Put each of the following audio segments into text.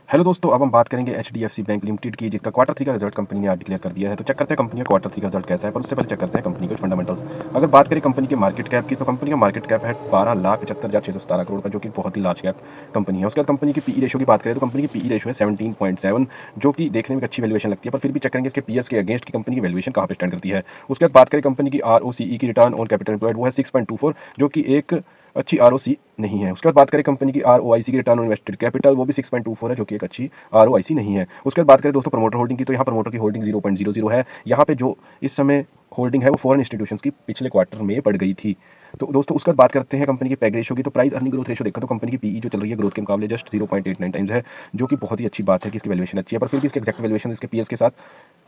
Hello दोस्तों, अब हम बात करेंगे एचडीएफसी बैंक लिमिटेड की, जिसका क्वार्टर 3 का रिजल्ट कंपनी ने आज डिक्लेयर कर दिया है। तो चेक करते हैं कंपनी का क्वार्टर 3 का रिजल्ट कैसा है, पर उससे पहले चेक करते हैं कंपनी के फंडामेंटल्स। अगर बात करें कंपनी के मार्केट कैप की, तो कंपनी का मार्केट कैप है 12,75,617 करोड़ का, जो कि बहुत ही लार्ज कैप कंपनी है। उसके बाद कंपनी की पीई रेशो की बात करें तो कंपनी की पीई रेशो है 17.7, जो कि देखने में अच्छी वैल्यूएशन लगती है, पर फिर भी चेक करेंगे इसके पीएस के अगेंस्ट की कंपनी की वैल्यूएशन कहाँ पे स्टैंड करती है। उसके बाद बात करें कंपनी की आरओसीई की, रिटर्न ऑन कैपिटल एम्प्लॉयड, वो है 6.24, जो कि एक अच्छी आरओसी नहीं है। उसके बाद बात करें कंपनी की आरओआईसी की, रिटर्न ऑन इन्वेस्टेड कैपिटल, वो भी 6.24 है, जो कि एक अच्छी आरओआईसी नहीं है। उसके बाद बात करें दोस्तों प्रमोटर होल्डिंग की, तो यहाँ प्रमोटर की होल्डिंग 0.00 है। यहाँ पे जो इस समय होल्डिंग है वो फॉरेन इंस्टीट्यूशंस की पिछले क्वार्टर में बढ़ गई थी। तो दोस्तों उसके बाद बात करते हैं कंपनी की पैग रेशो की, तो प्राइस अर्निंग ग्रोथ रेशो देखा तो कंपनी की पीई जो चल रही है ग्रोथ के मुकाबले जस्ट 0.89 टाइम्स है, जो कि बहुत ही अच्छी बात है कि इसकी वैल्यूएशन अच्छी है। पर फिर भी इसके एक्जैक्ट वैल्यूएशन इसके पीएस के साथ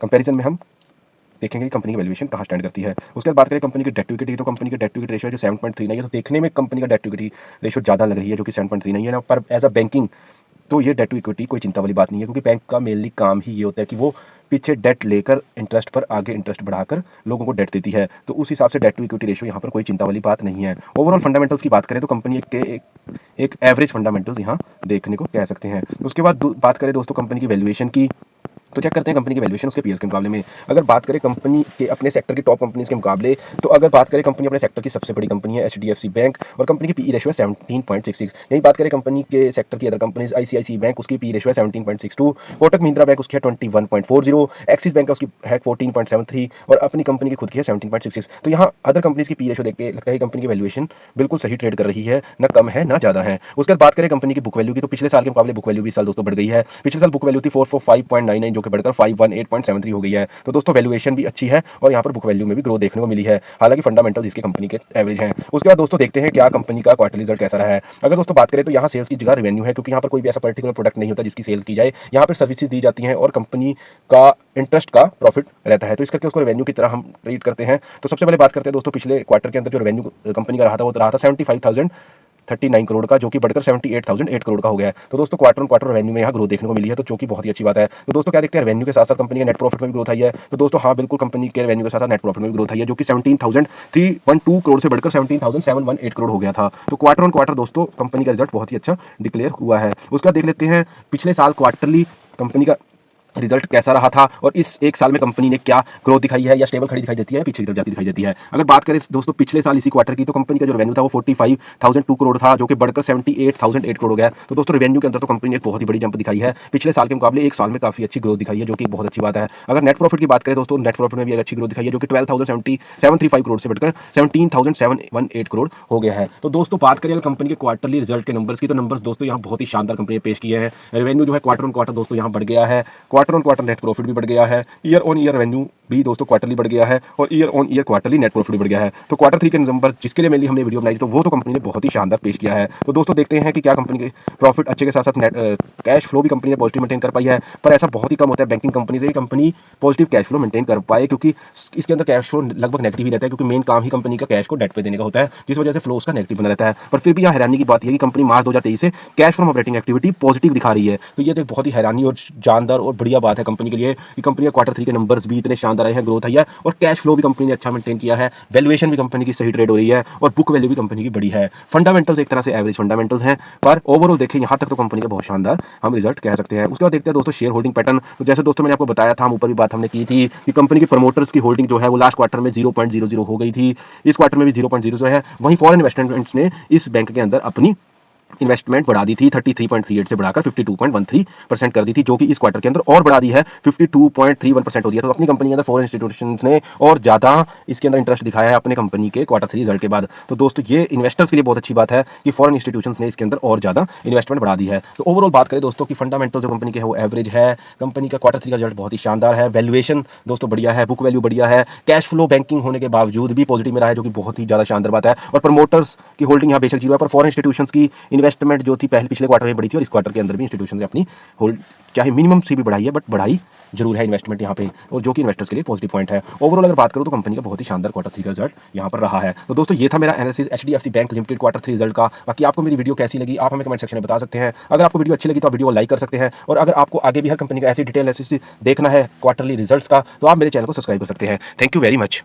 कंपैरिजन में हम देखेंगे कि कंपनी की वैल्यूएशन कहाँ स्टैंड करती है। उसके बाद बात करें कंपनी की डेट टू इक्विटी, तो कंपनी की डेट टू इक्विटी रेशो है जो 7.39 है। तो देखने में कंपनी का डेट टू इक्विटी रेशो ज़्यादा लग रही है, जो कि 7.39 है ना, पर एज अ बैंकिंग तो ये डेट टू इक्विटी कोई चिंता वाली बात नहीं है, क्योंकि बैंक का मेनली काम ही ये होता है कि वो पीछे डेट लेकर इंटरेस्ट पर आगे इंटरेस्ट बढ़ाकर लोगों को डेट देती है। तो उस हिसाब से डेट टू इक्विटी रेशो यहाँ पर कोई चिंता वाली बात नहीं है। ओवरऑल फंडामेंटल्स की बात करें तो कंपनी एक एवरेज फंडामेंटल्स यहाँ देखने को कह सकते हैं। उसके बाद बात करें दोस्तों कंपनी की वैल्यूएशन की, तो चेक करते हैं कंपनी की वैल्यूएशन उसके पीएस के मुकाबले में। अगर बात करें कंपनी के अपने सेक्टर की टॉप कंपनीज के मुकाबले, तो अगर बात करें कंपनी अपने सेक्टर की सबसे बड़ी कंपनी है एचडीएफसी बैंक, और कंपनी की पीई रेशो है 17.66। यही बात करें कंपनी के सेक्टर की अदर कंपनीज, आईसीआईसी बैंक उसकी पीई रेशो है 17.62, कोटक महिंद्रा बैंक उसकी है 21.40, एक्सिस बैंक उसकी है 14.73, और अपनी कंपनी की खुद की है 17.66। तो यहाँ अदर कंपनीज की पीई रेशो देख के लगता है कंपनी की वैल्यूएशन बिल्कुल सही ट्रेड कर रही है, ना कम है ना ज़्यादा है। उसके बाद बात करें कंपनी की बुक वैल्यू की, तो पिछले साल के मुकाबले बुक वैल्यू भी इस साल दोस्तों बढ़ गई है। पिछले साल बुक वैल्यू थी 445.99, जो कि बढ़कर 518.73 हो गई है। तो दोस्तों वैल्यूएशन भी अच्छी है और यहाँ पर बुक वैल्यू में भी ग्रोथ देखने को मिली है, हालांकि फंडामेंटल्स इसके कंपनी के एवरेज हैं। उसके बाद दोस्तों देखते हैं क्या कंपनी का क्वार्टर रिजल्ट कैसा रहा है। अगर दोस्तों बात करें तो यहाँ सेल्स की जगह रेवेन्यू है, क्योंकि यहाँ पर कोई भी ऐसा पर्टिकुलर प्रोडक्ट नहीं होता जिसकी सेल की जाए, यहाँ पर सर्विसेज दी जाती हैं और कंपनी का इंटरेस्ट का प्रॉफिट रहता है, तो इस करके उसको रेवेन्यू की तरह हम ट्रीट करते हैं। तो सबसे पहले बात करते हैं दोस्तों पिछले क्वार्टर के अंदर जो रेवेन्यू कंपनी का रहा था, वो रहा था 75,039 करोड़ का, जो कि बढ़कर 78,008 करोड़ का हो गया है। तो दोस्तों क्वार्टर ऑन क्वार्टर रेवेन्न्यू में यहाँ ग्रोथ देखने को मिली है, तो जो कि बहुत ही अच्छी बात है। तो दोस्तों क्या देखते हैं रेवेन्यू के साथ साथ कंपनी के नेट प्रॉफिट में भी ग्रोथ आई है। तो दोस्तों हाँ बिल्कुल कंपनी के रेवेन्यू के साथ साथ नेट प्रॉफिट में भी ग्रोथ आई है, जो कि 17,312 करोड़ से बढ़कर 17,718 करोड़ हो गया था। तो क्वार्टर ऑन क्वार्टर दोस्तों कंपनी का रिजल्ट बहुत ही अच्छा डिक्लेयर हुआ है। उसका देख लेते हैं पिछले साल क्वार्टरली कंपनी का रिजल्ट कैसा रहा था और इस एक साल में कंपनी ने क्या ग्रोथ दिखाई है, या स्टेबल खड़ी दिखाई देती है, पीछे की तरफ जाती दिखाई देती है। अगर बात करें दोस्तों पिछले साल इसी क्वार्टर की, तो कंपनी का जो रेवेन्यू था वो 45,002 करोड़ था, जो कि बढ़कर 78,008 करोड़ हो गया। तो दोस्तों रेवेन्यू के अंदर तो कंपनी ने एक बहुत ही बड़ी जंप दिखाई है, पिछले साल के मुकाबले एक साल में काफी अच्छी ग्रोथ दिखाई है, जो कि बहुत अच्छी बात है। अगर नेट प्रॉफिट की बात करें दोस्तों, नेट प्रॉफिट में भी एक अच्छी ग्रोथ दिखाई है, जो कि 12,735 करोड़ से बढ़कर 17,718 करोड़ हो गया है। तो दोस्तों बात करें अगर कंपनी के क्वार्टरली रिजल्ट के नंबर्स की, तो नंबर्स दोस्तों यहाँ बहुत ही शानदार कंपनी ने पेश किए हैं। रेवेन्यू जो है क्वार्टर ऑन क्वार्टर दोस्तों यहाँ बढ़ गया है, quarter on quarter net profit भी बढ़ गया है, ईयर ऑन ईयर रेवेन्यू भी दोस्तों क्वार्टरली बढ़ गया है, और year on year quarterly net profit भी बढ़ गया है। तो क्वार्टर 3 के नंबर जिसके लिए मेनली हमने वीडियो बनाई, तो वो तो कंपनी ने बहुत ही शानदार पेश किया है। तो दोस्तों देखते हैं कि क्या कंपनी के प्रॉफिट अच्छे के साथ साथ नेट कैश फ्लो भी कंपनी ने पॉजिटिव मेंटेन कर पाई है, पर ऐसा बहुत ही कम होता है बैंकिंग कंपनी से company positive cash flow maintain कर पाए, क्योंकि इसके अंदर कैश फ्लो लगभग नेगेटिव ही रहता है, क्योंकि मेन काम ही कंपनी का कैश को डेट पे देने का होता है, जिस वजह से फ्लो उसका नेगेटिव बना रहता है। पर फिर भी यहाँ हैरानी की बात यह है कि कंपनी मार्च 2023 से cash from operating activity positive दिखा रही है। तो ये तो बहुत ही हैरानी और जानदार और बढ़िया बात है कंपनी के लिए कि कंपनी का क्वार्टर 3 के नंबर्स भी इतने शानदार आए हैं, ग्रोथ आई है, और कैश फ्लो भी कंपनी ने अच्छा मेंटेन किया है, वैल्यूएशन भी कंपनी की सही ट्रेड हो रही है, और बुक वैल्यू भी कंपनी की बड़ी है। फंडामेंटल्स एक तरह से एवरेज फंडामेंटल्स हैं, पर ओवरऑल देखें यहाँ तक तो कंपनी का बहुत शानदार हम रिजल्ट कह सकते हैं। उसके बाद देखते हैं दोस्तों शेयर होल्डिंग पैटर्न। तो जैसे दोस्तों मैंने आपको बताया था, हम ऊपर भी बात हमने की थी कि कंपनी के प्रमोटर्स की होल्डिंग जो है वो लास्ट क्वार्टर में 0.00 हो गई थी, इस क्वार्टर में भी 0.00 है। वहीं फॉरेन इन्वेस्टमेंट्स ने इस बैंक के अंदर अपनी इन्वेस्टमेंट बढ़ा दी थी, 33.38 से बढ़ाकर 52.13% कर दी थी, जो कि इस क्वार्टर के अंदर और बढ़ा दी है, 52.31% हो दिया। तो अपनी कंपनी के अंदर फॉरेन इंस्टीट्यूशंस ने और ज़्यादा इसके अंदर इंटरेस्ट दिखाया है अपने कंपनी के क्वार्टर 3 रिजल्ट के बाद। तो दोस्तों ये इन्वेस्टर्स के लिए बहुत अच्छी बात है कि फॉरेन इंस्टीट्यूशंस ने इसके अंदर और ज़्यादा इन्वेस्टमेंट बढ़ा दी है। तो ओवरऑल बात करें दोस्तों की फंडामेंटल जो कंपनी के है वो एवरेज है, कंपनी का क्वार्टर 3 का रिजल्ट बहुत ही शानदार है, वैल्यूएशन दोस्तों बढ़िया है, बुक वैल्यू बढ़िया है, कैश फ्लो बैंकिंग होने के बावजूद भी पॉजिटिव में रहा है, जो कि बहुत ही ज़्यादा शानदार बात है। और प्रमोटर्स की होल्डिंग यहाँ बेशक जीरो है, पर फॉरेन इंस्टीट्यूशंस की इन्वेस्टमेंट जो थी पिछले क्वार्टर में बढ़ी थी, और इस क्वार्टर के अंदर भी इंस्टीट्यूशन ने अपनी होल्ड चाहे मिनिमम से भी बढ़ाई है, बट बढ़ाई जरूर है इन्वेस्टमेंट यहाँ पे, और जो कि इन्वेस्टर्स के लिए पॉजिटिव पॉइंट है। ओवरऑल अगर बात करूँ तो कंपनी का बहुत ही शानदार क्वार्टर 3 का रिजल्ट यहाँ पर रहा है। तो दोस्तों ये था मेरा analysis HDFC bank limited quarter 3 result का। बाकी आपको मेरी वीडियो कैसी लगी आप हमें कमेंट सेक्शन में बता सकते हैं। अगर आपको वीडियो अच्छी लगी तो आप वीडियो को लाइक कर सकते हैं, और अगर आपको आगे भी हर कंपनी का ऐसी डिटेल एनालिसिस देखना है क्वार्टरली रिजल्ट्स का, तो आप मेरे चैनल को सब्सक्राइब कर सकते हैं। Thank you very much.